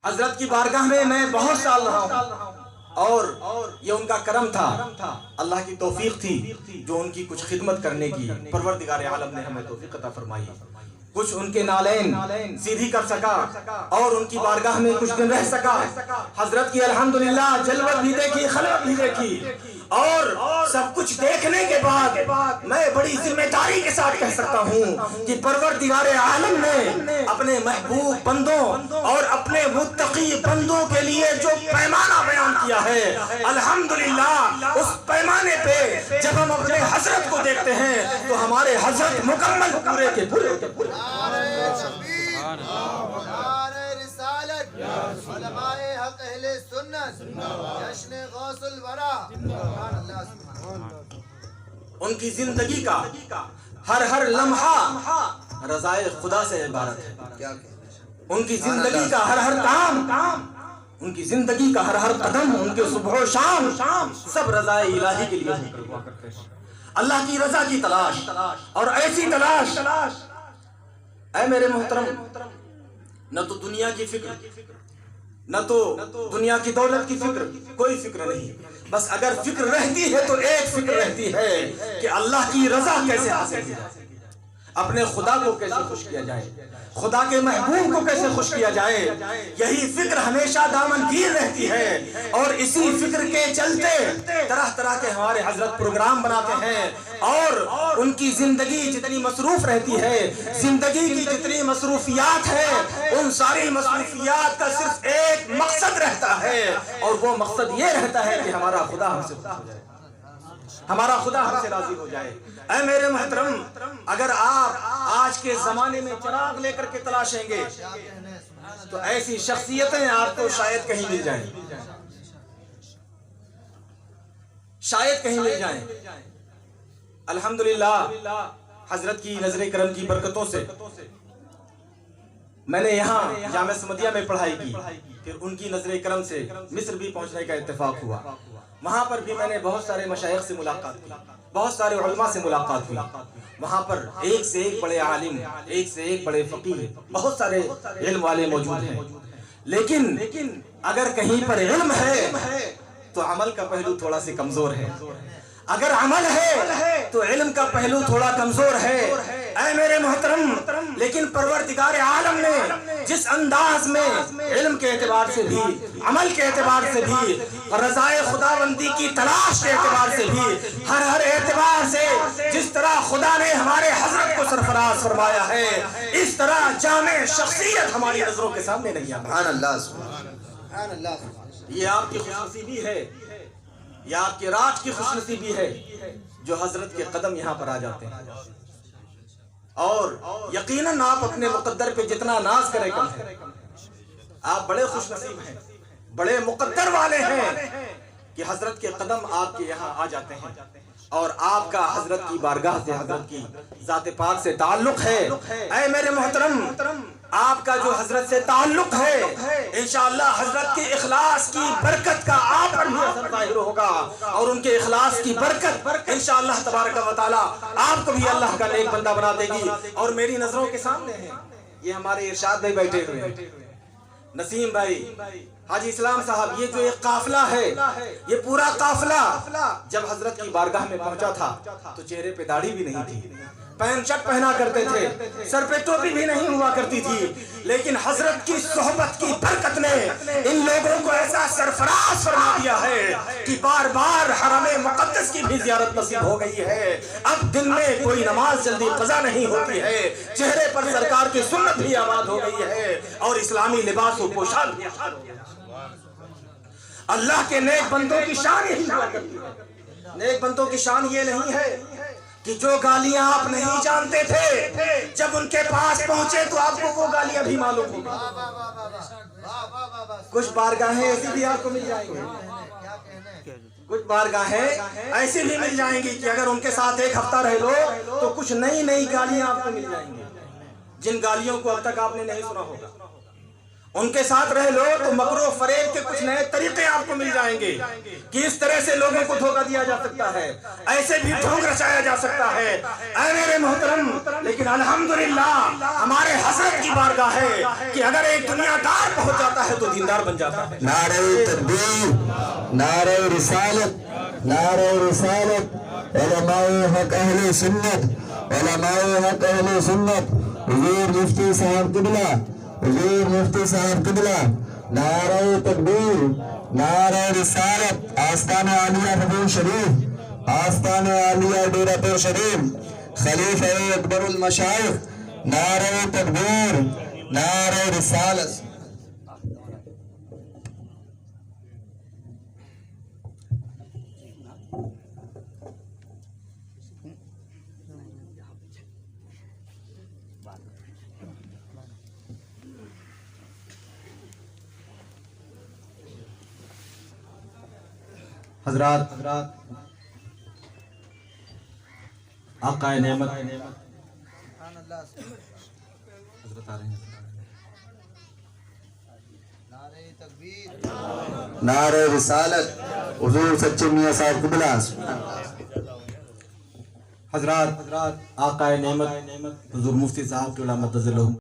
حضرت کی بارگاہ میں میں بہت سال رہا ہوں، اور یہ ان کا کرم تھا، اللہ کی توفیق تھی جو ان کی کچھ خدمت کرنے کی پروردگار عالم نے ہمیں توفیق عطا فرمائی، کچھ ان کے نالین سیدھی کر سکا اور ان کی بارگاہ میں کچھ دن رہ سکا۔ حضرت کی الحمدللہ جلوت بھی دیکھی، خلوت بھی دیکھی، اور سب کچھ دیکھنے کے بعد میں بڑی ذمہ داری کے ساتھ کہہ سکتا ہوں کہ پروردگار عالم نے اپنے محبوب بندوں اور اپنے متقی بندوں کے لیے جو پیمانہ بیان کیا ہے، الحمدللہ اس پیمانے پہ جب ہم اپنے حضرت کو دیکھتے ہیں تو ہمارے حضرت مکمل پورے کے پورے علماء حق اہل سنت جشن غوث الورا، ان کی زندگی کا ہر لمحہ رضائے خدا سے عبارت ہے، ان کی زندگی کا ہر کام، ان کی زندگی کا ہر قدم، ان کے صبح و شام سب رضائے الہی کے لیے ہوا کرتے ہیں، اللہ کی رضا کی تلاش، اور ایسی تلاش اے میرے محترم، نہ تو دنیا کی فکر، نہ تو دنیا کی دولت کی فکر، کوئی فکر نہیں، بس اگر فکر رہتی ہے تو ایک فکر رہتی ہے کہ اللہ کی رضا کیسے حاصل کی جائے، اپنے خدا کو کیسے خوش کیا جائے، خدا کے محبوب کو کیسے خوش کیا جائے، یہی فکر ہمیشہ دامنگیر رہتی ہے، اور اسی فکر کے چلتے طرح کے ہمارے حضرت پروگرام بناتے ہیں، اور ان کی زندگی جتنی مصروف رہتی ہے، زندگی کی جتنی مصروفیات ہے، ان ساری مصروفیات کا صرف ایک مقصد رہتا ہے، اور وہ مقصد یہ رہتا ہے کہ ہمارا خدا ہم سے خوش ہو جائے، ہمارا خدا ہم سے راضی ہو جائے۔ اے میرے محترم، اگر آپ آج کے زمانے میں چراغ لے کر کے تلاشیں گے تو ایسی شخصیتیں آپ کو شاید کہیں مل جائیں، شاید کہیں مل جائیں۔ الحمدللہ حضرت کی نظر کرم کی برکتوں سے میں نے یہاں جامعہ سمدیہ میں پڑھائی کی، پھر ان کی نظر کرم سے مصر بھی پہنچنے کا اتفاق ہوا، وہاں پر بھی میں نے بہت سارے مشائخ سے ملاقات کی، بہت سارے علماء سے ملاقات ہوئی، وہاں پر ایک سے ایک بڑے عالم، ایک سے ایک بڑے فقیہ، بہت سارے علم والے موجود ہیں، لیکن اگر کہیں پر علم ہے تو عمل کا پہلو تھوڑا سے کمزور ہے، اگر عمل ہے تو علم کا پہلو تھوڑا کمزور ہے۔ اے میرے محترم، لیکن پروردگار عالم نے جس انداز میں علم کے اعتبار سے بھی، عمل کے اعتبار سے بھی، رضائے خداوندی کی تلاش کے اعتبار سے بھی، ہر اعتبار سے جس طرح خدا نے ہمارے حضرت کو سرفراز فرمایا ہے، اس طرح جامع شخصیت ہماری نظروں کے سامنے نہیں آتی۔ سبحان اللہ، سبحان اللہ۔ یہ آپ کی خوش نصیبی ہے، یہ آپ کے رات کی خوش نصیبی ہے جو حضرت کے قدم یہاں پر آ جاتے ہیں، اور یقیناً آپ اپنے مقدر پہ جتنا ناز کرے کم ہے، آپ بڑے خوش نصیب ہیں، بڑے مقدر والے ہیں کہ حضرت کے قدم آپ کے یہاں آ جاتے ہیں، اور آپ کا حضرت کی بارگاہ سے، حضرت کی ذات پاک سے تعلق ہے۔ اے میرے محترم، آپ کا جو حضرت سے تعلق ہے، انشاءاللہ حضرت کے اخلاص کی برکت کا آپ پر بھی اثر ظاہر ہوگا، اور ان کے اخلاص کی برکت انشاءاللہ تبارک و تعالی آپ کو بھی اللہ کا نیک بندہ بنا دے گی۔ اور میری نظروں کے سامنے ہیں، یہ ہمارے ارشاد بھائی بیٹھے ہوئے ہیں، نسیم بھائی، حاجی اسلام صاحب، یہ جو ایک قافلہ ہے، یہ پورا قافلہ جب حضرت کی بارگاہ میں پہنچا تھا تو چہرے پہ داڑھی بھی نہیں تھی، پین شرٹ پہنا کرتے تھے، سر پہ ٹوپی بھی نہیں ہوا کرتی تھی، لیکن حضرت کی صحبت کی برکت نے ان لوگوں کو ایسا سرفراز فرما دیا ہے کہ بار بار حرم مقدس کی بھی زیارت نصیب ہو گئی ہے۔ اب دن میں کوئی نماز جلدی قضا نہیں ہوتی ہے، چہرے پر سرکار کی سنت بھی آباد ہو گئی ہے، اور اسلامی لباس و پوشاک بھی آباد ہو گئی ہے۔ اللہ کے نیک بندوں کی شان یہی ہوا کرتی ہے، نیک بندوں کی شان یہ نہیں ہے کہ جو گالیاں آپ نہیں جانتے تھے جب ان کے پاس پہنچے تو آپ کو وہ گالیاں بھی معلوم ہو گئی۔ کچھ بارگاہیں ایسی بھی آپ کو مل جائیں گی، کچھ بارگاہیں ایسی بھی مل جائیں گی کہ اگر ان کے ساتھ ایک ہفتہ رہ لو تو کچھ نئی گالیاں آپ کو مل جائیں گی، جن گالیوں کو اب تک آپ نے نہیں سنا ہوگا، ان کے ساتھ رہ لو تو مکر و فریب کے کچھ نئے طریقے آپ کو مل جائیں گے کہ اس طرح سے لوگوں کو دھوکہ دیا جا سکتا ہے، ایسے بھی ڈھونگ رچایا جا سکتا ہے۔ اے میرے محترم، لیکن الحمدللہ ہمارے حضرت کی بارگاہ ہے کہ اگر ایک دنیا دار پہنچ جاتا ہے تو دیندار بن جاتا ہے۔ نعرہ تکبیر، نعرہ رسالت، نعرہ رسالت، علماء حق اہل سنت، علماء حق اہل سنت، حضور مفتی صاحب قبلہ، حضور مفتی صاحب قبلہ، نعرہ تکبیر، نعرہ رسالت، آستان عالیہ حضور شریف، آستان عالیہ ڈیرہ پور شریف، خلیفہ اکبر المشائخ، نعرہ تکبیر، نعرہ رسالت۔ حضرات، آقا نعمت حضرت آ رہے ہیں۔ نعرہ تکبیر، نعرہ رسالت، حضور سچے میاں صاحب قبلہ۔ حضرات، آقا نعمت حضور مفتی صاحب کی علامت